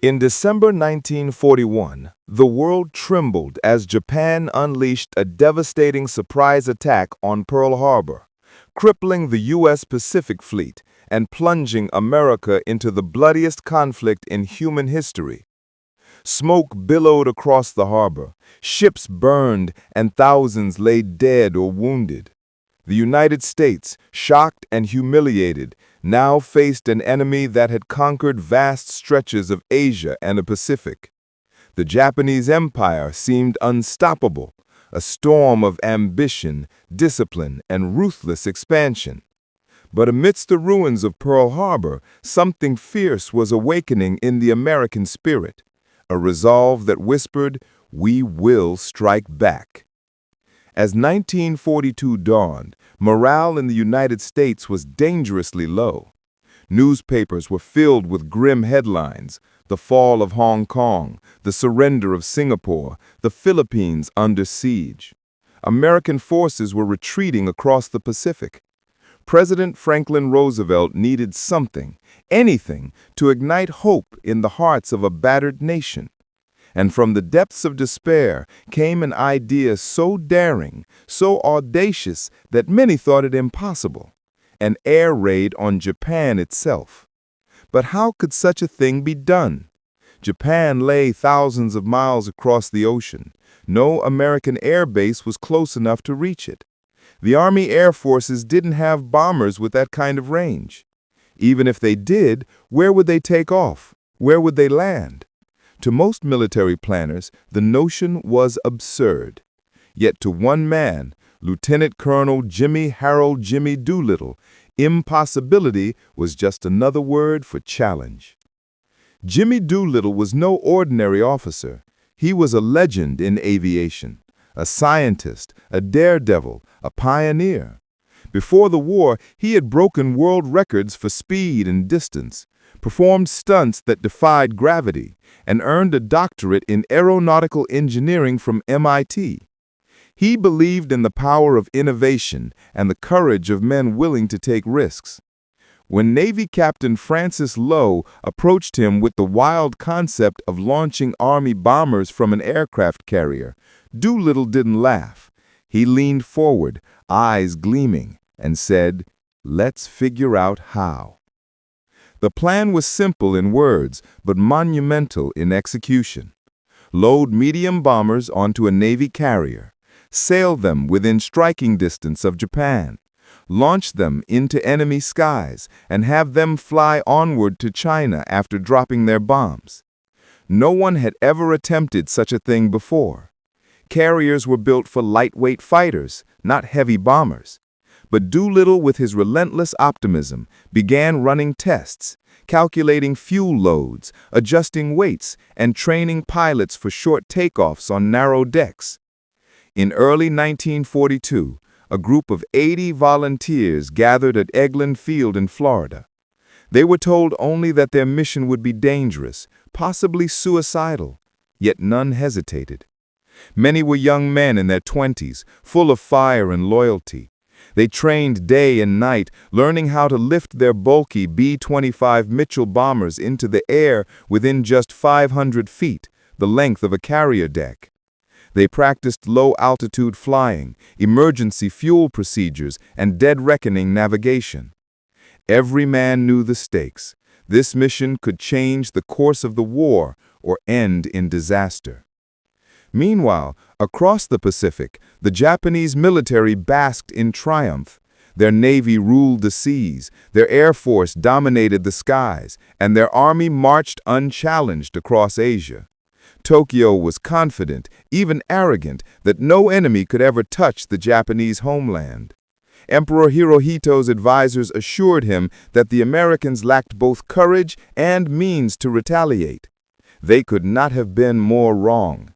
In December 1941, the world trembled as Japan unleashed a devastating surprise attack on Pearl Harbor, crippling the U.S. Pacific Fleet and plunging America into the bloodiest conflict in human history. Smoke billowed across the harbor, ships burned, and thousands lay dead or wounded. The United States, shocked and humiliated, now faced an enemy that had conquered vast stretches of Asia and the Pacific. The Japanese Empire seemed unstoppable, a storm of ambition, discipline, and ruthless expansion. But amidst the ruins of Pearl Harbor, something fierce was awakening in the American spirit, a resolve that whispered, "We will strike back." As 1942 dawned, morale in the United States was dangerously low. Newspapers were filled with grim headlines: the fall of Hong Kong, the surrender of Singapore, the Philippines under siege. American forces were retreating across the Pacific. President Franklin Roosevelt needed something, anything, to ignite hope in the hearts of a battered nation. And from the depths of despair came an idea so daring, so audacious that many thought it impossible: an air raid on Japan itself. But how could such a thing be done? Japan lay thousands of miles across the ocean. No American air base was close enough to reach it. The Army Air Forces didn't have bombers with that kind of range. Even if they did, where would they take off? Where would they land? To most military planners, the notion was absurd. Yet to one man, Lieutenant Colonel Jimmy Harold Jimmy Doolittle, impossibility was just another word for challenge. Jimmy Doolittle was no ordinary officer. He was a legend in aviation, a scientist, a daredevil, a pioneer. Before the war, he had broken world records for speed and distance, performed stunts that defied gravity, and earned a doctorate in aeronautical engineering from MIT. He believed in the power of innovation and the courage of men willing to take risks. When Navy Captain Francis Lowe approached him with the wild concept of launching Army bombers from an aircraft carrier, Doolittle didn't laugh. He leaned forward, eyes gleaming, and said, "Let's figure out how." The plan was simple in words, but monumental in execution. Load medium bombers onto a Navy carrier, sail them within striking distance of Japan, launch them into enemy skies, and have them fly onward to China after dropping their bombs. No one had ever attempted such a thing before. Carriers were built for lightweight fighters, not heavy bombers. But Doolittle, with his relentless optimism, began running tests, calculating fuel loads, adjusting weights, and training pilots for short takeoffs on narrow decks. In early 1942, a group of 80 volunteers gathered at Eglin Field in Florida. They were told only that their mission would be dangerous, possibly suicidal, yet none hesitated. Many were young men in their 20s, full of fire and loyalty. They trained day and night, learning how to lift their bulky B-25 Mitchell bombers into the air within just 500 feet, the length of a carrier deck. They practiced low-altitude flying, emergency fuel procedures, and dead-reckoning navigation. Every man knew the stakes. This mission could change the course of the war or end in disaster. Meanwhile, across the Pacific, the Japanese military basked in triumph. Their navy ruled the seas, their air force dominated the skies, and their army marched unchallenged across Asia. Tokyo was confident, even arrogant, that no enemy could ever touch the Japanese homeland. Emperor Hirohito's advisors assured him that the Americans lacked both courage and means to retaliate. They could not have been more wrong.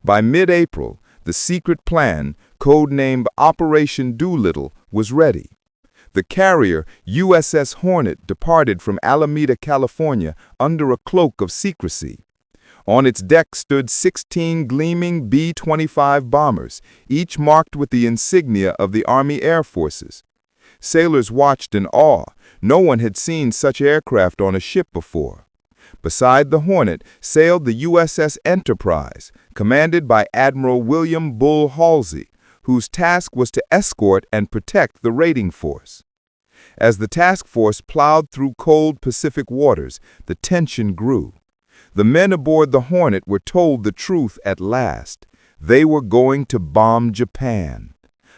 By mid-April, the secret plan, codenamed Operation Doolittle, was ready. The carrier, USS Hornet, departed from Alameda, California, under a cloak of secrecy. On its deck stood 16 gleaming B-25 bombers, each marked with the insignia of the Army Air Forces. Sailors watched in awe. No one had seen such aircraft on a ship before. Beside the Hornet sailed the USS Enterprise, commanded by Admiral William Bull Halsey, whose task was to escort and protect the raiding force. As the task force plowed through cold Pacific waters, the tension grew. The men aboard the Hornet were told the truth at last. They were going to bomb Japan.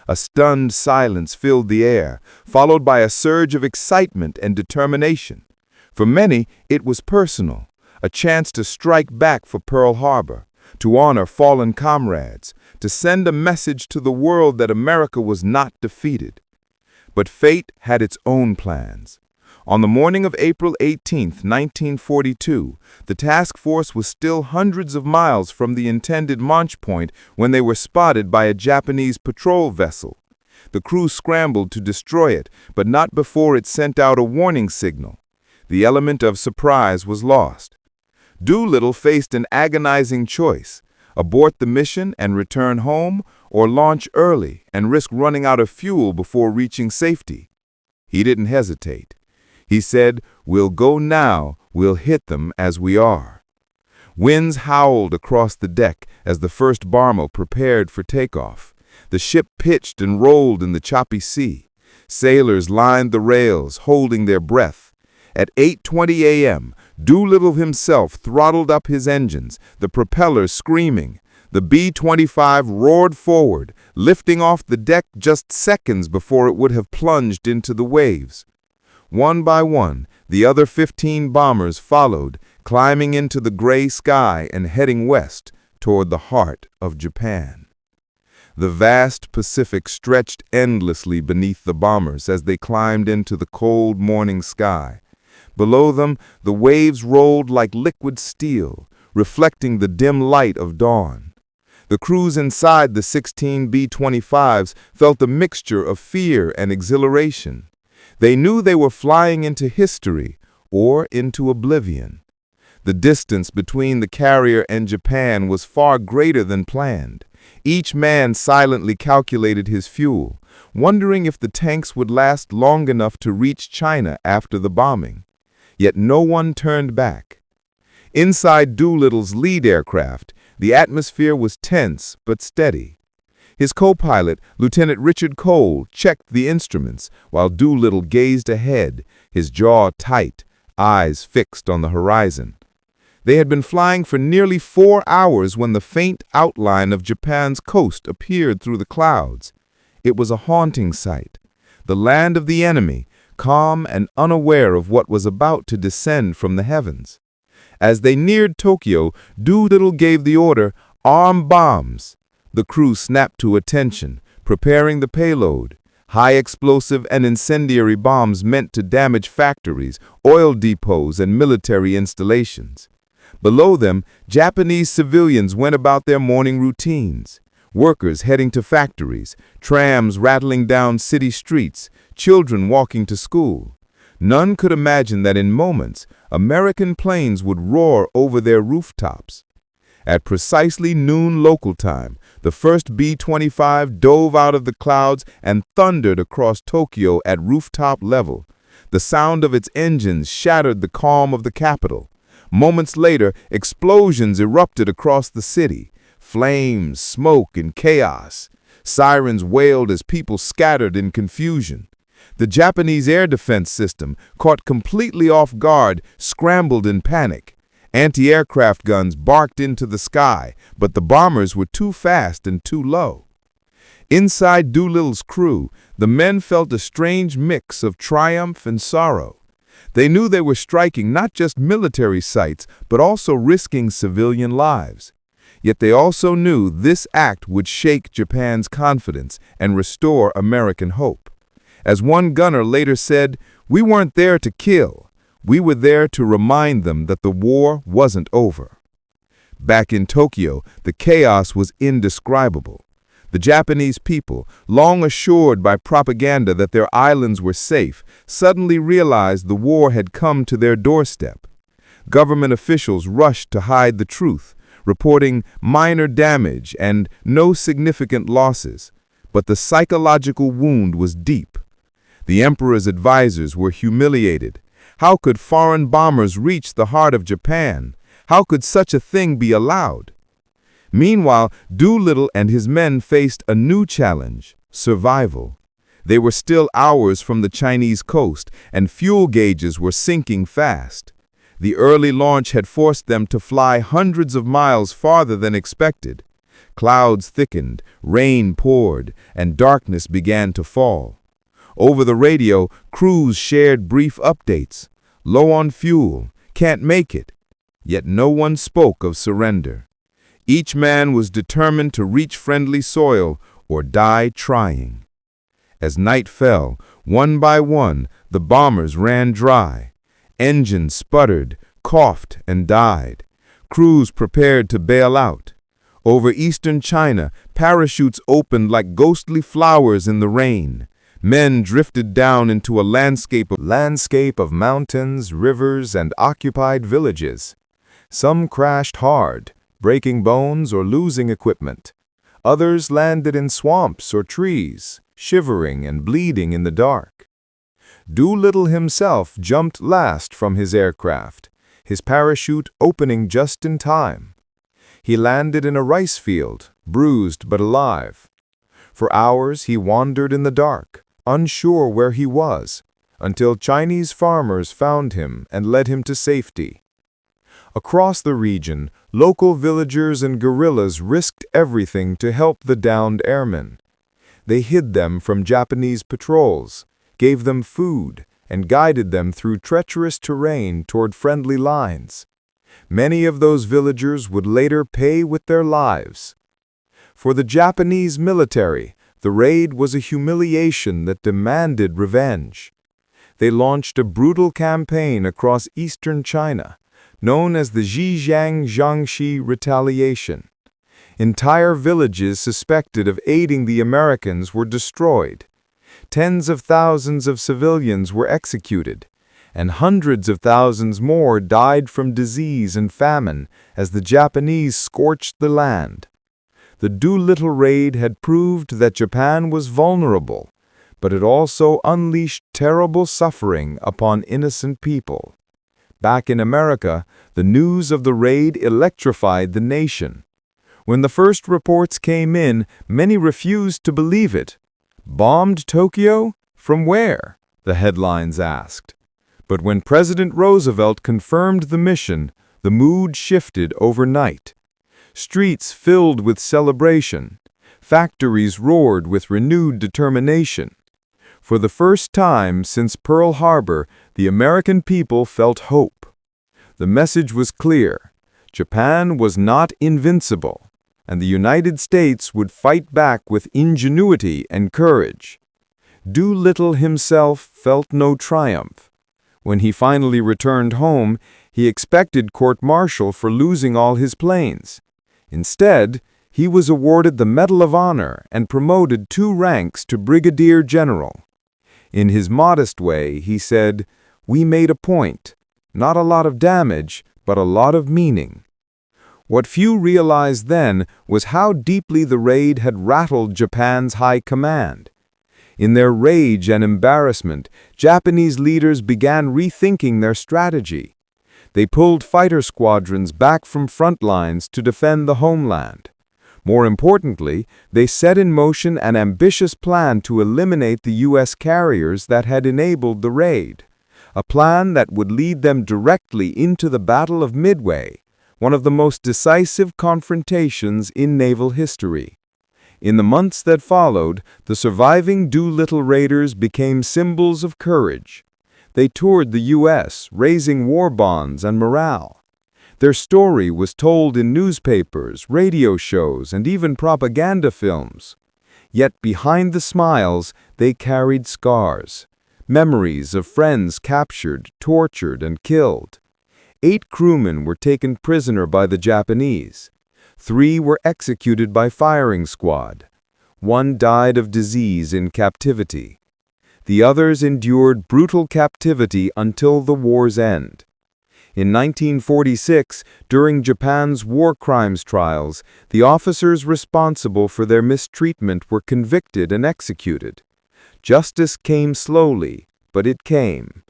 A stunned silence filled the air, followed by a surge of excitement and determination. For many, it was personal, a chance to strike back for Pearl Harbor, to honor fallen comrades, to send a message to the world that America was not defeated. But fate had its own plans. On the morning of April 18, 1942, the task force was still hundreds of miles from the intended launch point when they were spotted by a Japanese patrol vessel. The crew scrambled to destroy it, but not before it sent out a warning signal. The element of surprise was lost. Doolittle faced an agonizing choice: abort the mission and return home, or launch early and risk running out of fuel before reaching safety. He didn't hesitate. He said, "We'll go now, we'll hit them as we are." Winds howled across the deck as the first bomber prepared for takeoff. The ship pitched and rolled in the choppy sea. Sailors lined the rails, holding their breath. At 8:20 a.m., Doolittle himself throttled up his engines, the propellers screaming. The B-25 roared forward, lifting off the deck just seconds before it would have plunged into the waves. One by one, the other 15 bombers followed, climbing into the gray sky and heading west toward the heart of Japan. The vast Pacific stretched endlessly beneath the bombers as they climbed into the cold morning sky. Below them, the waves rolled like liquid steel, reflecting the dim light of dawn. The crews inside the 16 B-25s felt a mixture of fear and exhilaration. They knew they were flying into history or into oblivion. The distance between the carrier and Japan was far greater than planned. Each man silently calculated his fuel, wondering if the tanks would last long enough to reach China after the bombing. Yet no one turned back. Inside Doolittle's lead aircraft, the atmosphere was tense but steady. His co-pilot, Lieutenant Richard Cole, checked the instruments while Doolittle gazed ahead, his jaw tight, eyes fixed on the horizon. They had been flying for nearly 4 hours when the faint outline of Japan's coast appeared through the clouds. It was a haunting sight. The land of the enemy, calm and unaware of what was about to descend from the heavens. As they neared Tokyo, Doolittle gave the order, "Arm bombs." The crew snapped to attention, preparing the payload. High explosive and incendiary bombs meant to damage factories, oil depots, and military installations. Below them, Japanese civilians went about their morning routines. Workers heading to factories, trams rattling down city streets, children walking to school. None could imagine that in moments, American planes would roar over their rooftops. At precisely noon local time, the first B-25 dove out of the clouds and thundered across Tokyo at rooftop level. The sound of its engines shattered the calm of the capital. Moments later, explosions erupted across the city. Flames, smoke, and chaos. Sirens wailed as people scattered in confusion. The Japanese air defense system, caught completely off guard, scrambled in panic. Anti-aircraft guns barked into the sky, but the bombers were too fast and too low. Inside Doolittle's crew, the men felt a strange mix of triumph and sorrow. They knew they were striking not just military sites, but also risking civilian lives. Yet they also knew this act would shake Japan's confidence and restore American hope. As one gunner later said, "We weren't there to kill. We were there to remind them that the war wasn't over." Back in Tokyo, the chaos was indescribable. The Japanese people, long assured by propaganda that their islands were safe, suddenly realized the war had come to their doorstep. Government officials rushed to hide the truth, reporting minor damage and no significant losses. But the psychological wound was deep. The emperor's advisors were humiliated. How could foreign bombers reach the heart of Japan? How could such a thing be allowed? Meanwhile, Doolittle and his men faced a new challenge: survival. They were still hours from the Chinese coast, and fuel gauges were sinking fast. The early launch had forced them to fly hundreds of miles farther than expected. Clouds thickened, rain poured, and darkness began to fall. Over the radio, crews shared brief updates. Low on fuel, can't make it. Yet no one spoke of surrender. Each man was determined to reach friendly soil or die trying. As night fell, one by one, the bombers ran dry. Engines sputtered, coughed, and died. Crews prepared to bail out. Over eastern China, parachutes opened like ghostly flowers in the rain. Men drifted down into a landscape of mountains, rivers, and occupied villages. Some crashed hard, breaking bones or losing equipment. Others landed in swamps or trees, shivering and bleeding in the dark. Doolittle himself jumped last from his aircraft, his parachute opening just in time. He landed in a rice field, bruised but alive. For hours he wandered in the dark, unsure where he was, until Chinese farmers found him and led him to safety. Across the region, local villagers and guerrillas risked everything to help the downed airmen. They hid them from Japanese patrols, gave them food, and guided them through treacherous terrain toward friendly lines. Many of those villagers would later pay with their lives. For the Japanese military, the raid was a humiliation that demanded revenge. They launched a brutal campaign across eastern China, known as the Zhejiang-Jiangxi Retaliation. Entire villages suspected of aiding the Americans were destroyed. Tens of thousands of civilians were executed, and hundreds of thousands more died from disease and famine as the Japanese scorched the land. The Doolittle Raid had proved that Japan was vulnerable, but it also unleashed terrible suffering upon innocent people. Back in America, the news of the raid electrified the nation. When the first reports came in, many refused to believe it. "Bombed Tokyo? From where?" the headlines asked. But when President Roosevelt confirmed the mission, the mood shifted overnight. Streets filled with celebration. Factories roared with renewed determination. For the first time since Pearl Harbor, the American people felt hope. The message was clear: Japan was not invincible, and the United States would fight back with ingenuity and courage. Doolittle himself felt no triumph. When he finally returned home, he expected court-martial for losing all his planes. Instead, he was awarded the Medal of Honor and promoted 2 ranks to Brigadier General. In his modest way, he said, "We made a point. Not a lot of damage, but a lot of meaning." What few realized then was how deeply the raid had rattled Japan's high command. In their rage and embarrassment, Japanese leaders began rethinking their strategy. They pulled fighter squadrons back from front lines to defend the homeland. More importantly, they set in motion an ambitious plan to eliminate the U.S. carriers that had enabled the raid, a plan that would lead them directly into the Battle of Midway, one of the most decisive confrontations in naval history. In the months that followed, the surviving Doolittle raiders became symbols of courage. They toured the U.S., raising war bonds and morale. Their story was told in newspapers, radio shows, and even propaganda films. Yet behind the smiles, they carried scars, memories of friends captured, tortured, and killed. 8 crewmen were taken prisoner by the Japanese. 3 were executed by firing squad. 1 died of disease in captivity. The others endured brutal captivity until the war's end. In 1946, during Japan's war crimes trials, the officers responsible for their mistreatment were convicted and executed. Justice came slowly, but it came.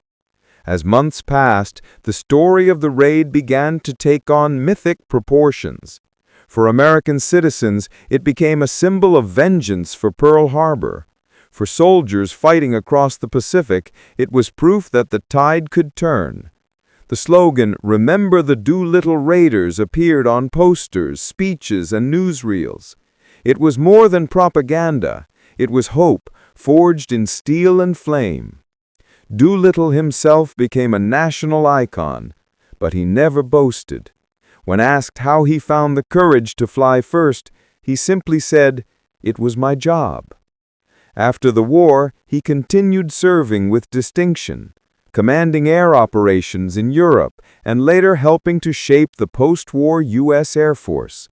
As months passed, the story of the raid began to take on mythic proportions. For American citizens, it became a symbol of vengeance for Pearl Harbor. For soldiers fighting across the Pacific, it was proof that the tide could turn. The slogan, "Remember the Doolittle Raiders," appeared on posters, speeches, and newsreels. It was more than propaganda. It was hope, forged in steel and flame. Doolittle himself became a national icon, but he never boasted. When asked how he found the courage to fly first, he simply said, "It was my job." After the war, he continued serving with distinction, commanding air operations in Europe and later helping to shape the post-war U.S. Air Force.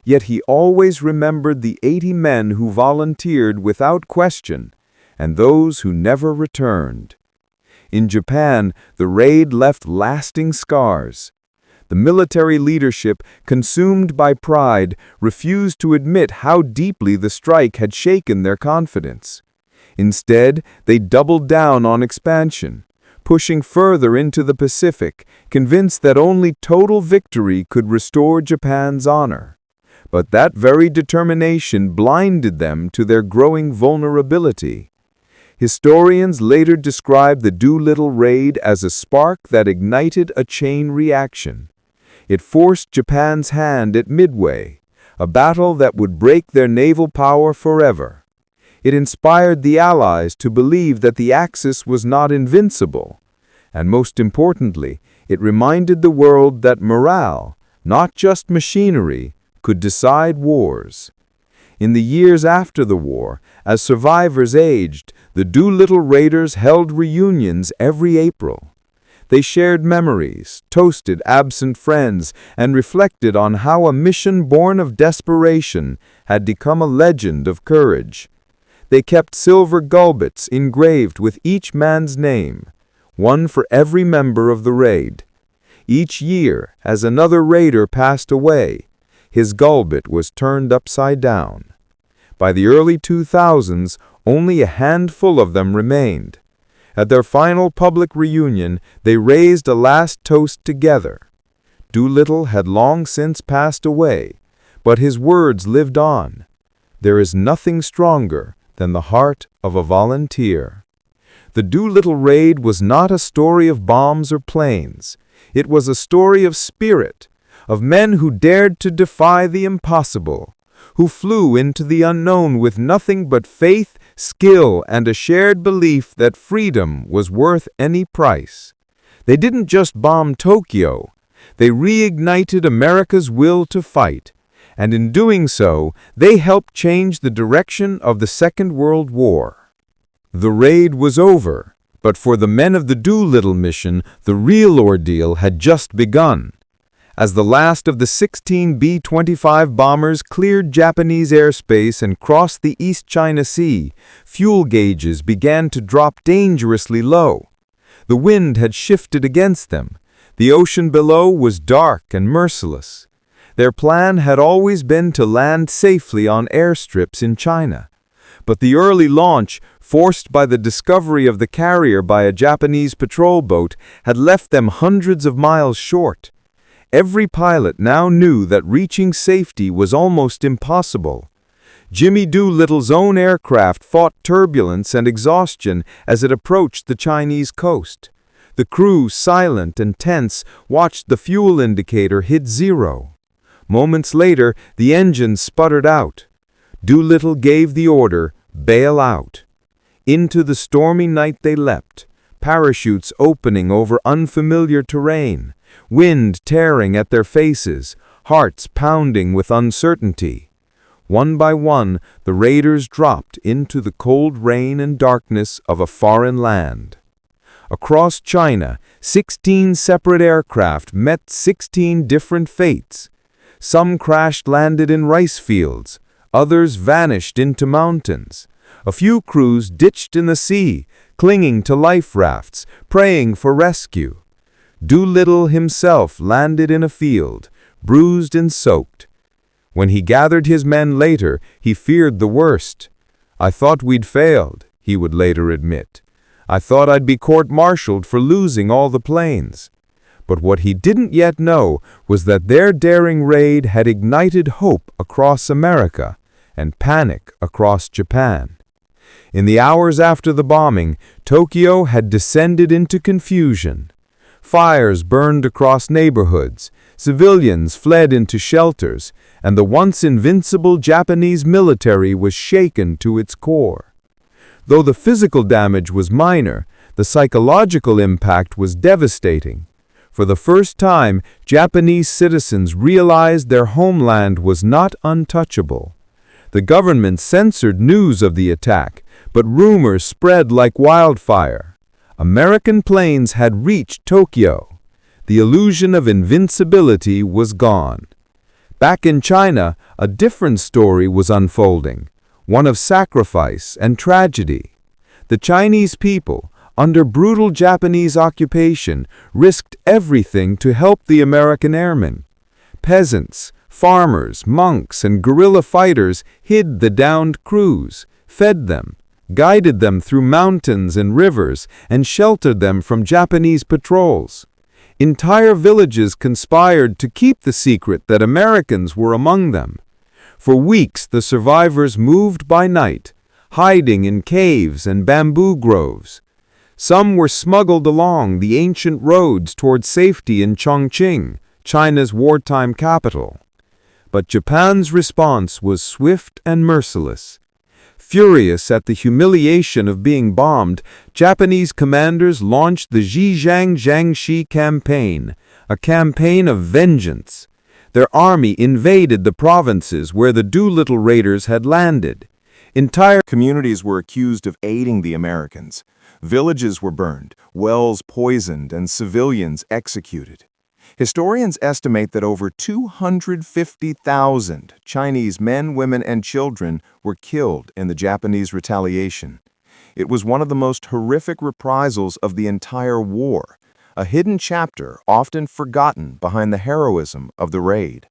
Yet he always remembered the 80 men who volunteered without question, and those who never returned. In Japan, the raid left lasting scars. The military leadership, consumed by pride, refused to admit how deeply the strike had shaken their confidence. Instead, they doubled down on expansion, pushing further into the Pacific, convinced that only total victory could restore Japan's honor. But that very determination blinded them to their growing vulnerability. Historians later described the Doolittle Raid as a spark that ignited a chain reaction. It forced Japan's hand at Midway, a battle that would break their naval power forever. It inspired the Allies to believe that the Axis was not invincible. And most importantly, it reminded the world that morale, not just machinery, could decide wars. In the years after the war, as survivors aged, the Doolittle Raiders held reunions every April. They shared memories, toasted absent friends, and reflected on how a mission born of desperation had become a legend of courage. They kept silver gulbets engraved with each man's name, one for every member of the raid. Each year, as another raider passed away, his gulbet was turned upside down. By the early 2000s, only a handful of them remained. At their final public reunion, they raised a last toast together. Doolittle had long since passed away, but his words lived on. There is nothing stronger than the heart of a volunteer. The Doolittle Raid was not a story of bombs or planes. It was a story of spirit, of men who dared to defy the impossible, who flew into the unknown with nothing but faith, skill, and a shared belief that freedom was worth any price. They didn't just bomb Tokyo, they reignited America's will to fight, and in doing so, they helped change the direction of the Second World War. The raid was over, but for the men of the Doolittle mission, the real ordeal had just begun. As the last of the 16 B-25 bombers cleared Japanese airspace and crossed the East China Sea, fuel gauges began to drop dangerously low. The wind had shifted against them. The ocean below was dark and merciless. Their plan had always been to land safely on airstrips in China. But the early launch, forced by the discovery of the carrier by a Japanese patrol boat, had left them hundreds of miles short. Every pilot now knew that reaching safety was almost impossible. Jimmy Doolittle's own aircraft fought turbulence and exhaustion as it approached the Chinese coast. The crew, silent and tense, watched the fuel indicator hit zero. Moments later, the engine sputtered out. Doolittle gave the order, "Bail out." Into the stormy night they leapt, parachutes opening over unfamiliar terrain, wind tearing at their faces, hearts pounding with uncertainty. One by one, the raiders dropped into the cold rain and darkness of a foreign land. Across China, 16 separate aircraft met 16 different fates. Some crash-landed in rice fields, others vanished into mountains. A few crews ditched in the sea, clinging to life rafts, praying for rescue. Doolittle himself landed in a field, bruised and soaked. When he gathered his men later, he feared the worst. "I thought we'd failed," he would later admit. I thought I'd be court-martialed for losing all the planes." But what he didn't yet know was that their daring raid had ignited hope across America and panic across Japan. In the hours after the bombing, Tokyo had descended into confusion. Fires burned across neighborhoods, civilians fled into shelters, and the once invincible Japanese military was shaken to its core. Though the physical damage was minor, the psychological impact was devastating. For the first time, Japanese citizens realized their homeland was not untouchable. The government censored news of the attack, but rumors spread like wildfire. American planes had reached Tokyo. The illusion of invincibility was gone. Back in China, a different story was unfolding, one of sacrifice and tragedy. The Chinese people, under brutal Japanese occupation, risked everything to help the American airmen. Peasants, farmers, monks, and guerrilla fighters hid the downed crews, fed them, guided them through mountains and rivers, and sheltered them from Japanese patrols. Entire villages conspired to keep the secret that Americans were among them. For weeks, the survivors moved by night, hiding in caves and bamboo groves. Some were smuggled along the ancient roads toward safety in Chongqing, China's wartime capital. But Japan's response was swift and merciless. Furious at the humiliation of being bombed, Japanese commanders launched the Zhejiang Jiangxi campaign, a campaign of vengeance. Their army invaded the provinces where the Doolittle Raiders had landed. Entire Communities were accused of aiding the Americans. Villages were burned, wells poisoned, and civilians executed. Historians estimate that over 250,000 Chinese men, women, and children were killed in the Japanese retaliation. It was one of the most horrific reprisals of the entire war, a hidden chapter often forgotten behind the heroism of the raid.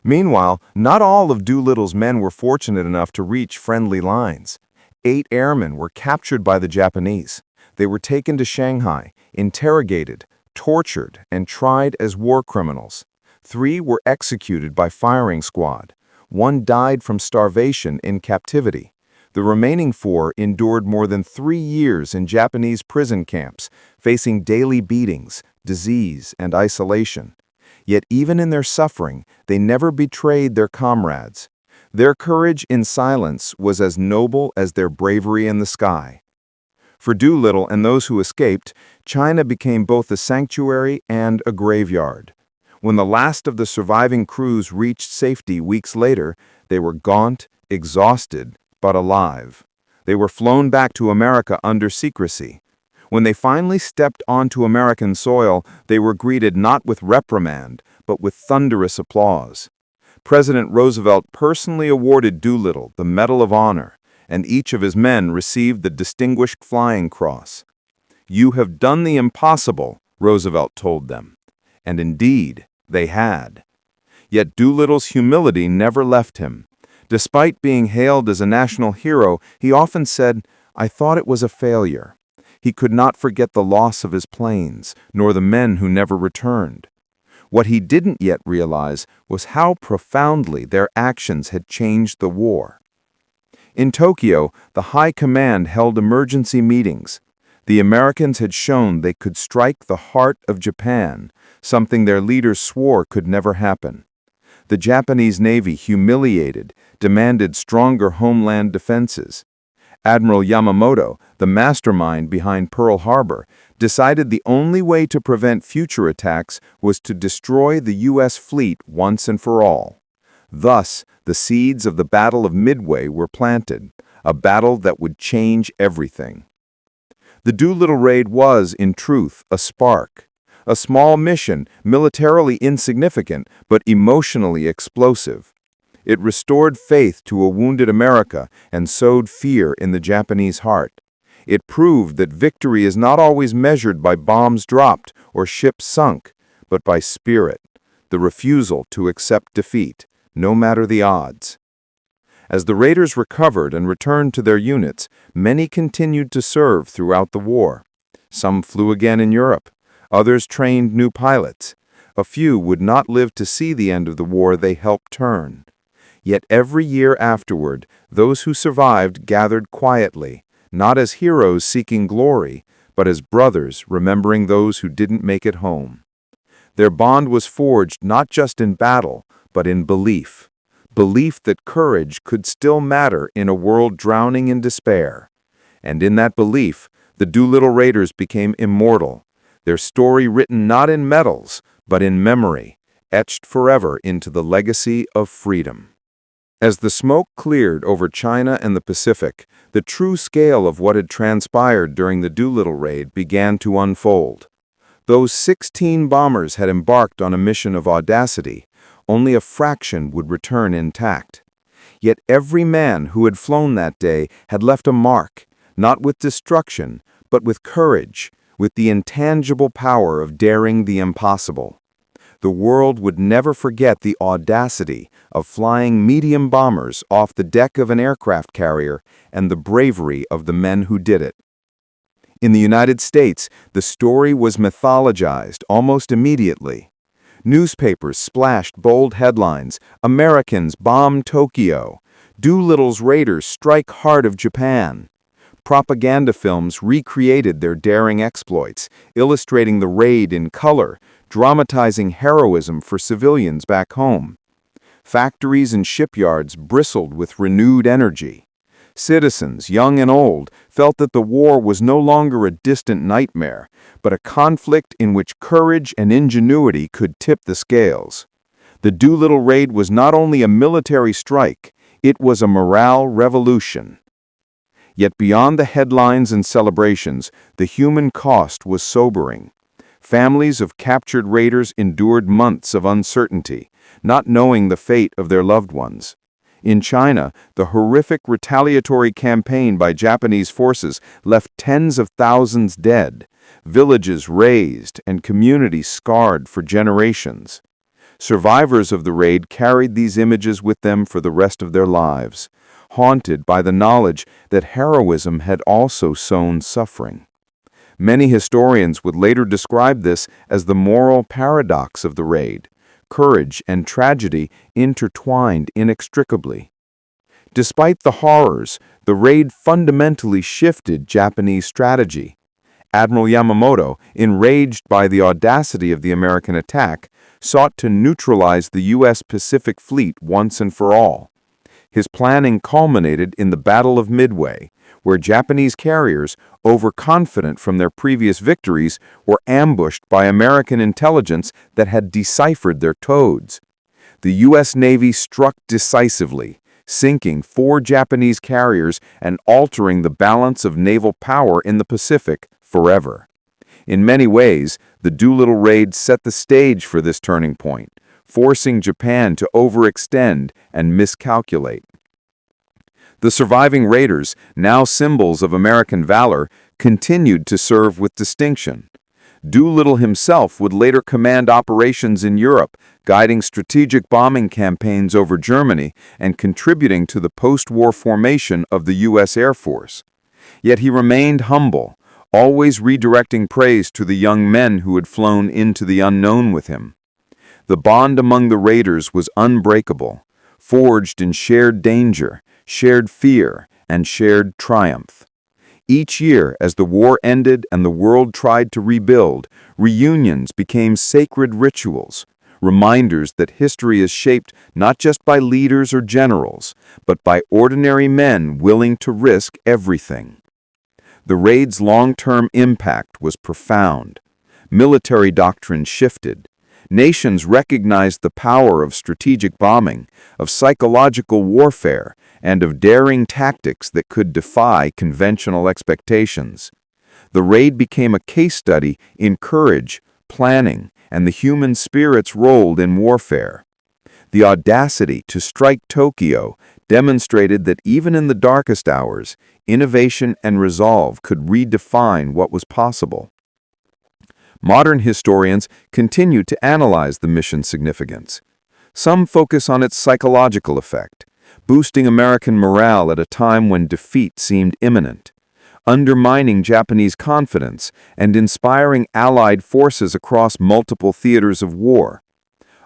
Meanwhile, not all of Doolittle's men were fortunate enough to reach friendly lines. 8 airmen were captured by the Japanese. They were taken to Shanghai, interrogated, tortured, and tried as war criminals. 3 were executed by firing squad. 1 died from starvation in captivity. The remaining 4 endured more than 3 years in Japanese prison camps, facing daily beatings, disease, and isolation. Yet even in their suffering, they never betrayed their comrades. Their courage in silence was as noble as their bravery in the sky. For Doolittle and those who escaped, China became both a sanctuary and a graveyard. When the last of the surviving crews reached safety weeks later, they were gaunt, exhausted, but alive. They were flown back to America under secrecy. When they finally stepped onto American soil, they were greeted not with reprimand, but with thunderous applause. President Roosevelt personally awarded Doolittle the Medal of Honor, and each of his men received the Distinguished Flying Cross. "You have done the impossible," Roosevelt told them. And indeed, they had. Yet Doolittle's humility never left him. Despite being hailed as a national hero, he often said, "I thought it was a failure." He could not forget the loss of his planes, nor the men who never returned. What he didn't yet realize was how profoundly their actions had changed the war. In Tokyo, the High Command held emergency meetings. The Americans had shown they could strike the heart of Japan, something their leaders swore could never happen. The Japanese Navy, humiliated, demanded stronger homeland defenses. Admiral Yamamoto, the mastermind behind Pearl Harbor, decided the only way to prevent future attacks was to destroy the U.S. fleet once and for all. Thus, the seeds of the Battle of Midway were planted, a battle that would change everything. The Doolittle Raid was, in truth, a spark. A small mission, militarily insignificant, but emotionally explosive. It restored faith to a wounded America and sowed fear in the Japanese heart. It proved that victory is not always measured by bombs dropped or ships sunk, but by spirit, the refusal to accept defeat, no matter the odds. As the raiders recovered and returned to their units, many continued to serve throughout the war. Some flew again in Europe. Others trained new pilots. A few would not live to see the end of the war they helped turn. Yet every year afterward, those who survived gathered quietly, not as heroes seeking glory, but as brothers remembering those who didn't make it home. Their bond was forged not just in battle, but in belief. Belief that courage could still matter in a world drowning in despair. And in that belief, the Doolittle Raiders became immortal, their story written not in medals, but in memory, etched forever into the legacy of freedom. As the smoke cleared over China and the Pacific, the true scale of what had transpired during the Doolittle Raid began to unfold. Those 16 bombers had embarked on a mission of audacity. Only a fraction would return intact. Yet every man who had flown that day had left a mark, not with destruction, but with courage, with the intangible power of daring the impossible. The world would never forget the audacity of flying medium bombers off the deck of an aircraft carrier and the bravery of the men who did it. In the United States, the story was mythologized almost immediately. Newspapers splashed bold headlines, "Americans bomb Tokyo," "Doolittle's Raiders strike heart of Japan." Propaganda films recreated their daring exploits, illustrating the raid in color, dramatizing heroism for civilians back home. Factories and shipyards bristled with renewed energy. Citizens, young and old, felt that the war was no longer a distant nightmare, but a conflict in which courage and ingenuity could tip the scales. The Doolittle Raid was not only a military strike, it was a morale revolution. Yet beyond the headlines and celebrations, the human cost was sobering. Families of captured raiders endured months of uncertainty, not knowing the fate of their loved ones. In China, the horrific retaliatory campaign by Japanese forces left tens of thousands dead, villages razed, and communities scarred for generations. Survivors of the raid carried these images with them for the rest of their lives, haunted by the knowledge that heroism had also sown suffering. Many historians would later describe this as the moral paradox of the raid. Courage and tragedy intertwined inextricably. Despite the horrors, the raid fundamentally shifted Japanese strategy. Admiral Yamamoto, enraged by the audacity of the American attack, sought to neutralize the U.S. Pacific Fleet once and for all. His planning culminated in the Battle of Midway, where Japanese carriers, overconfident from their previous victories, were ambushed by American intelligence that had deciphered their codes. The U.S. Navy struck decisively, sinking 4 Japanese carriers and altering the balance of naval power in the Pacific forever. In many ways, the Doolittle Raid set the stage for this turning point, forcing Japan to overextend and miscalculate. The surviving raiders, now symbols of American valor, continued to serve with distinction. Doolittle himself would later command operations in Europe, guiding strategic bombing campaigns over Germany and contributing to the post-war formation of the U.S. Air Force. Yet he remained humble, always redirecting praise to the young men who had flown into the unknown with him. The bond among the raiders was unbreakable, forged in shared danger, shared fear, and shared triumph. Each year, as the war ended and the world tried to rebuild, reunions became sacred rituals, reminders that history is shaped not just by leaders or generals, but by ordinary men willing to risk everything. The raid's long-term impact was profound. Military doctrine shifted. Nations recognized the power of strategic bombing, of psychological warfare, and of daring tactics that could defy conventional expectations. The raid became a case study in courage, planning, and the human spirit's role in warfare. The audacity to strike Tokyo demonstrated that even in the darkest hours, innovation and resolve could redefine what was possible. Modern historians continue to analyze the mission's significance. Some focus on its psychological effect, boosting American morale at a time when defeat seemed imminent, undermining Japanese confidence and inspiring Allied forces across multiple theaters of war.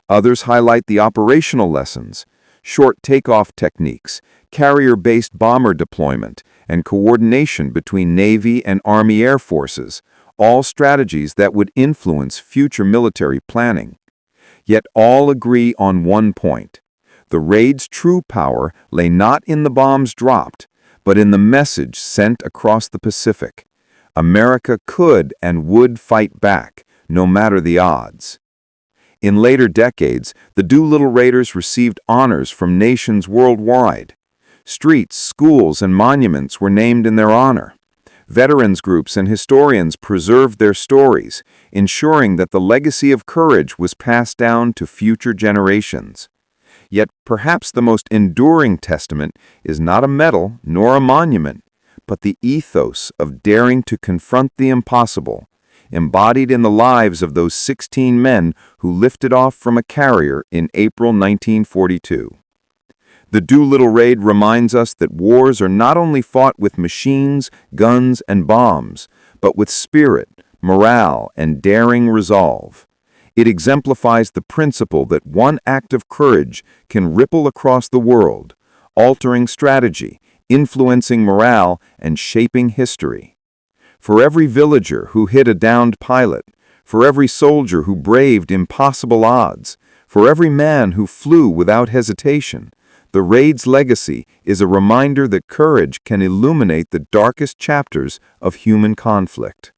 Others highlight the operational lessons, short takeoff techniques, carrier-based bomber deployment, and coordination between Navy and Army Air Forces, all strategies that would influence future military planning. Yet all agree on one point. The raid's true power lay not in the bombs dropped, but in the message sent across the Pacific. America could and would fight back, no matter the odds. In later decades, the Doolittle Raiders received honors from nations worldwide. Streets, schools, and monuments were named in their honor. Veterans groups and historians preserved their stories, ensuring that the legacy of courage was passed down to future generations. Yet perhaps the most enduring testament is not a medal nor a monument, but the ethos of daring to confront the impossible, embodied in the lives of those 16 men who lifted off from a carrier in April 1942. The Doolittle Raid reminds us that wars are not only fought with machines, guns, and bombs, but with spirit, morale, and daring resolve. It exemplifies the principle that one act of courage can ripple across the world, altering strategy, influencing morale, and shaping history. For every villager who hit a downed pilot, for every soldier who braved impossible odds, for every man who flew without hesitation, the raid's legacy is a reminder that courage can illuminate the darkest chapters of human conflict.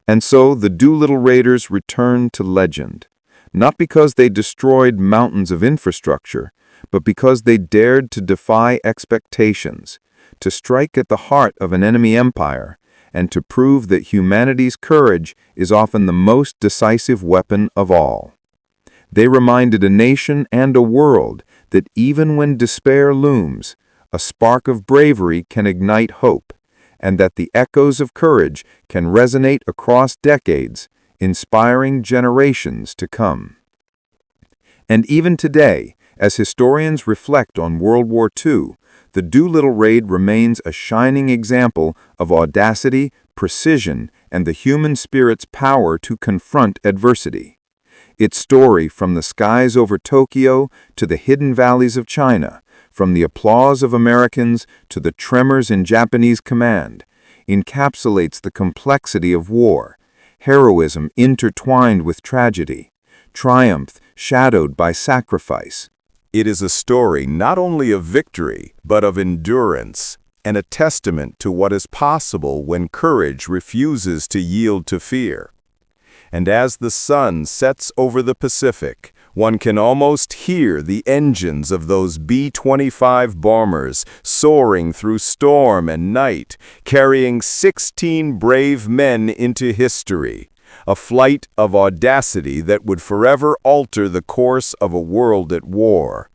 And so the Doolittle Raiders returned to legend, not because they destroyed mountains of infrastructure, but because they dared to defy expectations, to strike at the heart of an enemy empire, and to prove that humanity's courage is often the most decisive weapon of all. They reminded a nation and a world that even when despair looms, a spark of bravery can ignite hope, and that the echoes of courage can resonate across decades, inspiring generations to come. And even today, as historians reflect on World War II, the Doolittle Raid remains a shining example of audacity, precision, and the human spirit's power to confront adversity. Its story, from the skies over Tokyo to the hidden valleys of China, from the applause of Americans to the tremors in Japanese command, encapsulates the complexity of war, heroism intertwined with tragedy, triumph shadowed by sacrifice. It is a story not only of victory, but of endurance, and a testament to what is possible when courage refuses to yield to fear. And as the sun sets over the Pacific, one can almost hear the engines of those B-25 bombers soaring through storm and night, carrying 16 brave men into history, a flight of audacity that would forever alter the course of a world at war.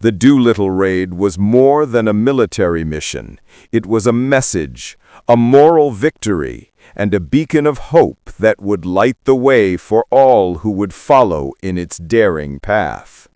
The Doolittle Raid was more than a military mission. It was a message, a moral victory, and a beacon of hope that would light the way for all who would follow in its daring path.